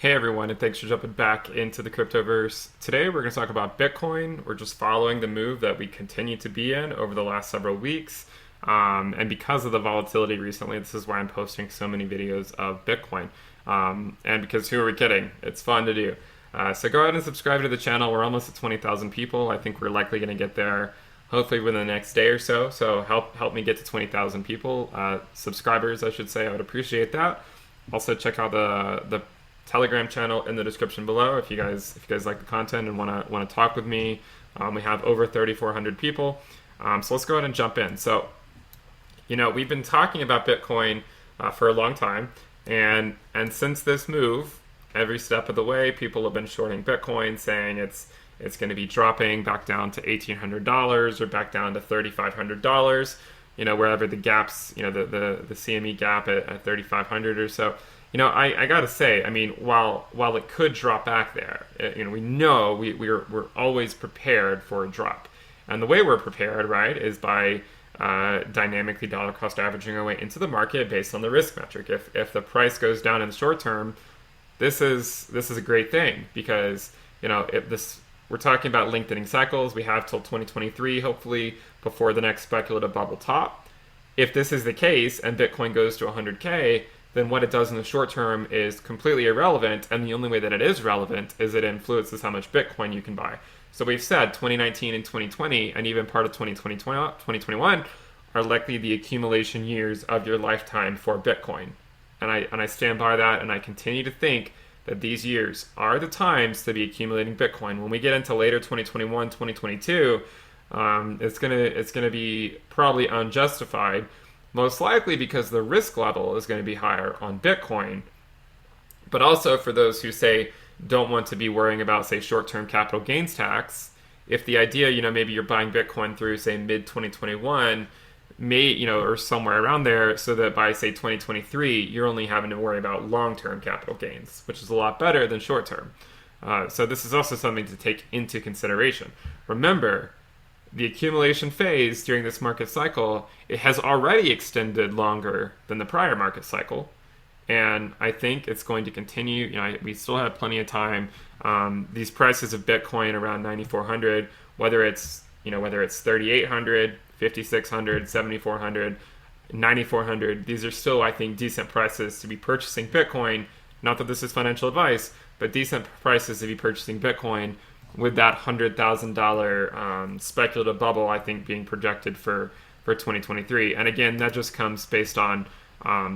Hey everyone, and thanks for jumping back into the cryptoverse. Today we're going to talk about Bitcoin. We're just following the move that we continue to be in over the last several weeks. And because of the volatility recently, this is why I'm posting so many videos of Bitcoin. And because who are we kidding? It's fun to do. So go ahead and subscribe to the channel. We're almost at 20,000 people. I think we're likely going to get there hopefully within the next day or so. So help me get to 20,000 people, subscribers, I should say. I would appreciate that. Also check out the Telegram channel in the description below if you guys like the content and want to talk with me. We have over 3,400 people. So let's go ahead and jump in. So, we've been talking about Bitcoin for a long time, and since this move, every step of the way, people have been shorting Bitcoin, saying it's going to be dropping back down to $1,800 or back down to $3,500. Wherever the gaps, the CME gap at 3,500 or so. I gotta say, I mean, while it could drop back there, we know we're always prepared for a drop, and the way we're prepared, right, is by dynamically dollar cost averaging our way into the market based on the risk metric. If the price goes down in the short term, this is a great thing because we're talking about lengthening cycles. We have till 2023, hopefully, before the next speculative bubble top. If this is the case and Bitcoin goes to 100K, then what it does in the short term is completely irrelevant, and the only way that it is relevant is it influences how much Bitcoin you can buy. So we've said 2019 and 2020, and even part of 2021, are likely the accumulation years of your lifetime for Bitcoin. And I stand by that, and I continue to think that these years are the times to be accumulating Bitcoin. When we get into later 2021, 2022, it's gonna be probably unjustified, most likely because the risk level is going to be higher on Bitcoin. But also for those who say don't want to be worrying about, say, short-term capital gains tax, if the idea, maybe you're buying Bitcoin through, say, mid-2021, or somewhere around there, so that by, say, 2023, you're only having to worry about long-term capital gains, which is a lot better than short-term. So this is also something to take into consideration. Remember, the accumulation phase during this market cycle, it has already extended longer than the prior market cycle, and I think it's going to continue. We still have plenty of time. These prices of Bitcoin around 9,400, whether it's 3,800, 5,600, 7,400, 9,400, these are still, I think, decent prices to be purchasing Bitcoin. Not that this is financial advice, but decent prices to be purchasing Bitcoin, with that $100,000 speculative bubble, I think, being projected for 2023. And again, that just comes based on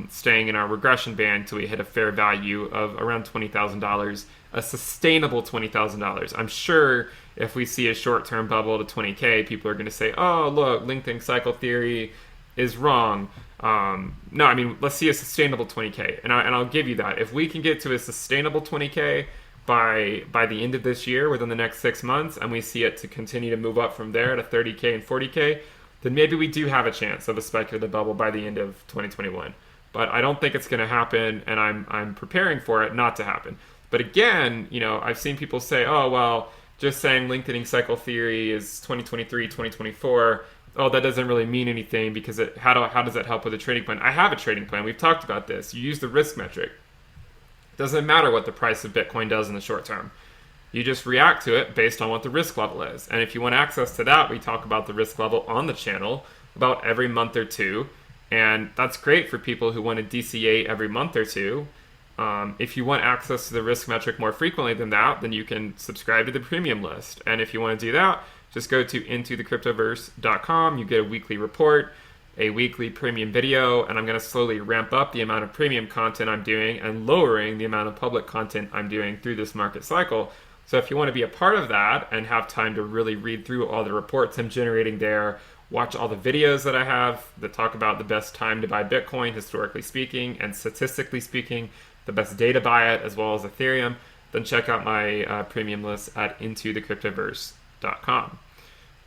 staying in our regression band till we hit a fair value of around $20,000, a sustainable $20,000. I'm sure if we see a short-term bubble to 20K, people are going to say, oh, look, lengthening cycle theory is wrong. No, I mean, let's see a sustainable 20K. And I'll give you that. If we can get to a sustainable 20K, by the end of this year, within the next 6 months, and we see it to continue to move up from there to 30K and 40K, then maybe we do have a chance of a speculative bubble by the end of 2021. But I don't think it's going to happen, and I'm preparing for it not to happen. But again, I've seen people say, oh, well, just saying lengthening cycle theory is 2023, 2024. Oh, that doesn't really mean anything because how does that help with a trading plan? I have a trading plan. We've talked about this. You use the risk metric. Doesn't matter what the price of Bitcoin does in the short term. You just react to it based on what the risk level is. And if you want access to that, we talk about the risk level on the channel about every month or two. And that's great for people who want to DCA every month or two. If you want access to the risk metric more frequently than that, then you can subscribe to the premium list. And if you want to do that, just go to intothecryptoverse.com. You get a weekly report, a weekly premium video, and I'm going to slowly ramp up the amount of premium content I'm doing and lowering the amount of public content I'm doing through this market cycle. So if you want to be a part of that and have time to really read through all the reports I'm generating there, watch all the videos that I have that talk about the best time to buy Bitcoin, historically speaking, and statistically speaking, the best day to buy it, as well as Ethereum, then check out my premium list at intothecryptoverse.com.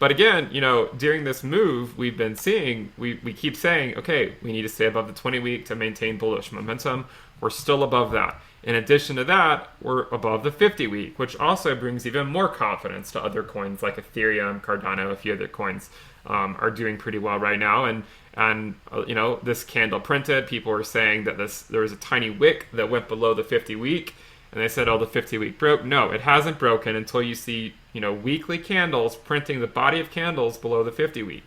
But again, during this move, we've been seeing, we keep saying, okay, we need to stay above the 20-week to maintain bullish momentum. We're still above that. In addition to that, we're above the 50-week, which also brings even more confidence to other coins like Ethereum, Cardano, a few other coins are doing pretty well right now. And this candle printed, people were saying that there was a tiny wick that went below the 50-week. and they said, oh, the 50-week broke. No, it hasn't broken until you see, weekly candles printing the body of candles below the 50-week.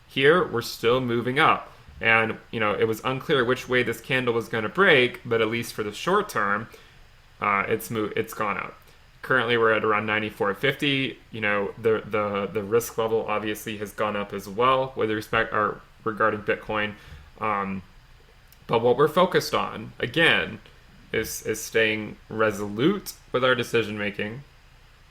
Here, we're still moving up. And, it was unclear which way this candle was going to break, but at least for the short term, it's gone up. Currently, we're at around 94.50. The risk level obviously has gone up as well with respect or regarding Bitcoin. But what we're focused on, again, is staying resolute with our decision making.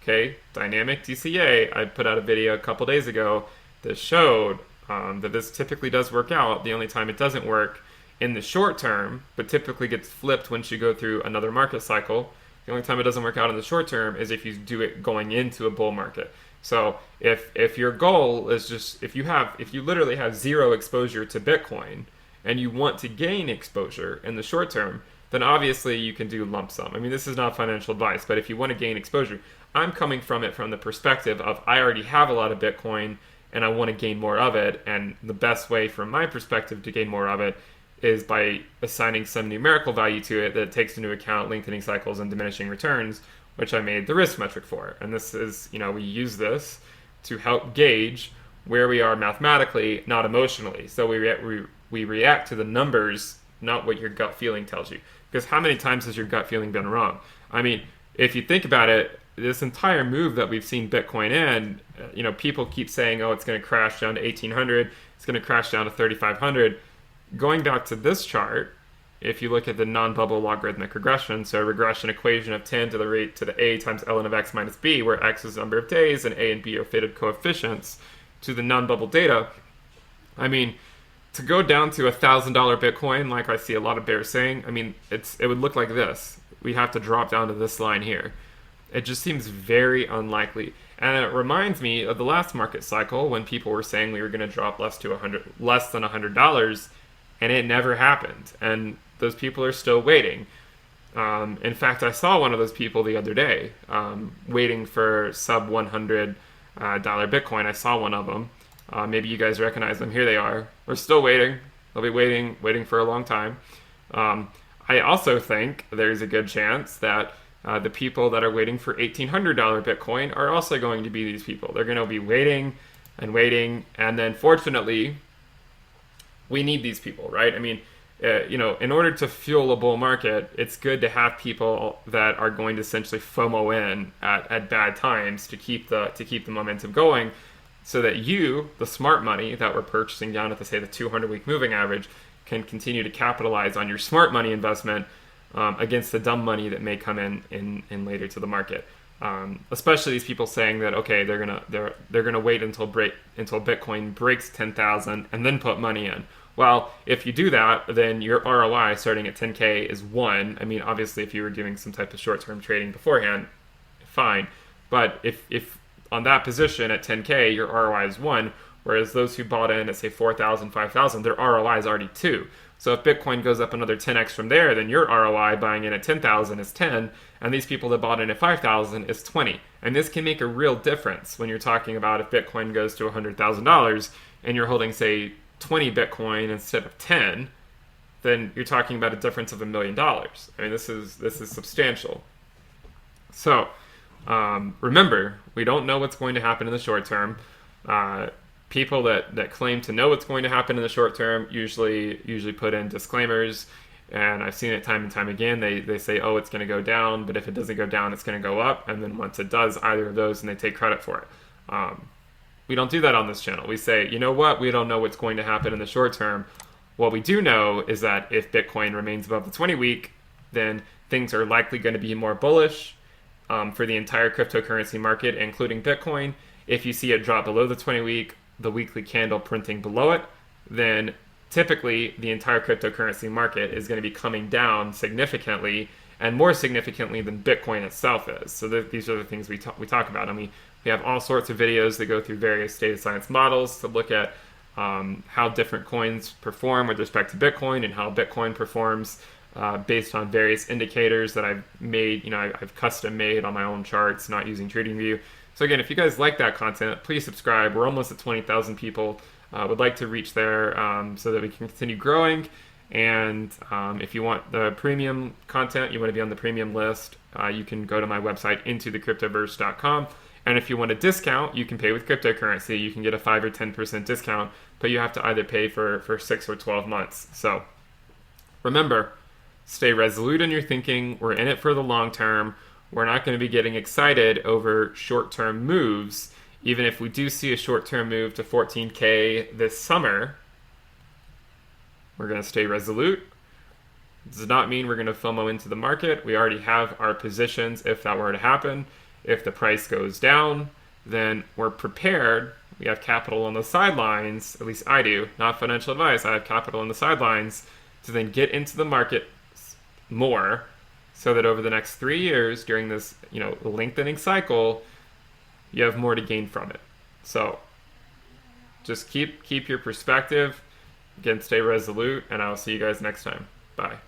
Okay, dynamic DCA. I put out a video a couple days ago that showed that this typically does work out. The only time it doesn't work in the short term, but typically gets flipped once you go through another market cycle. The only time it doesn't work out in the short term is if you do it going into a bull market. So if your goal is just if you literally have zero exposure to Bitcoin and you want to gain exposure in the short term, then obviously you can do lump sum. I mean, this is not financial advice, but if you want to gain exposure, I'm coming from it from the perspective of I already have a lot of Bitcoin and I want to gain more of it. And the best way from my perspective to gain more of it is by assigning some numerical value to it that takes into account lengthening cycles and diminishing returns, which I made the risk metric for. And this is, we use this to help gauge where we are mathematically, not emotionally. So we react to the numbers, not what your gut feeling tells you. Because how many times has your gut feeling been wrong? I mean, if you think about it, this entire move that we've seen Bitcoin in, people keep saying, oh, it's going to crash down to 1,800, it's going to crash down to 3,500. Going back to this chart, if you look at the non-bubble logarithmic regression, so a regression equation of 10 to the a times ln of x minus b, where x is the number of days and a and b are fitted coefficients to the non-bubble data, I mean, to go down to $1,000 Bitcoin, like I see a lot of bears saying, I mean, it would look like this. We have to drop down to this line here. It just seems very unlikely. And it reminds me of the last market cycle when people were saying we were going to drop less than $100, and it never happened. And those people are still waiting. In fact, I saw one of those people the other day waiting for sub $100 Bitcoin. I saw one of them. Maybe you guys recognize them. Here they are. We're still waiting. They'll be waiting for a long time. I also think there's a good chance that the people that are waiting for $1,800 Bitcoin are also going to be these people. They're going to be waiting and waiting. And then fortunately, we need these people, right? I mean, in order to fuel a bull market, it's good to have people that are going to essentially FOMO in at bad times to keep the momentum going, so that you, the smart money that we're purchasing down at the 200-week moving average, can continue to capitalize on your smart money investment against the dumb money that may come in later to the market. Especially these people saying that they're gonna wait until Bitcoin breaks 10,000 and then put money in. Well, if you do that, then your ROI starting at 10K is 1. I mean, obviously, if you were doing some type of short-term trading beforehand, fine. But if on that position at 10K, your ROI is 1, whereas those who bought in at, say, 4,000, 5,000, their ROI is already 2. So if Bitcoin goes up another 10x from there, then your ROI buying in at 10,000 is 10, and these people that bought in at 5,000 is 20. And this can make a real difference when you're talking about if Bitcoin goes to $100,000 and you're holding, say, 20 Bitcoin instead of 10, then you're talking about a difference of $1 million. I mean, this is substantial. So remember, we don't know what's going to happen in the short term. People that claim to know what's going to happen in the short term usually put in disclaimers, and I've seen it time and time again. They say, oh, it's going to go down, but if it doesn't go down, it's going to go up, and then once it does either of those, and they take credit for it. We don't do that on this channel. We say, you know what, we don't know what's going to happen in the short term. What we do know is that if Bitcoin remains above the 20-week, then things are likely going to be more bullish for the entire cryptocurrency market, including Bitcoin. If you see it drop below the 20-week, the weekly candle printing below it, then typically the entire cryptocurrency market is going to be coming down significantly, and more significantly than Bitcoin itself is. So these are the things we talk about. I mean, we have all sorts of videos that go through various data science models to look at how different coins perform with respect to Bitcoin, and how Bitcoin performs based on various indicators that I've made. I've custom made on my own charts, not using TradingView. So again, if you guys like that content, please subscribe. We're almost at 20,000 people. Would like to reach there so that we can continue growing. And if you want the premium content, you want to be on the premium list, you can go to my website, intothecryptoverse.com. And if you want a discount, you can pay with cryptocurrency. You can get a 5 or 10% discount, but you have to either pay for 6 or 12 months. So remember, stay resolute in your thinking. We're in it for the long term. We're not going to be getting excited over short-term moves. Even if we do see a short-term move to 14K this summer, we're going to stay resolute. It does not mean we're going to FOMO into the market. We already have our positions if that were to happen. If the price goes down, then we're prepared. We have capital on the sidelines, at least I do, not financial advice. I have capital on the sidelines to then get into the market more so that over the next 3 years during this, lengthening cycle, you have more to gain from it. So just keep your perspective. Again, stay resolute, and I'll see you guys next time. Bye.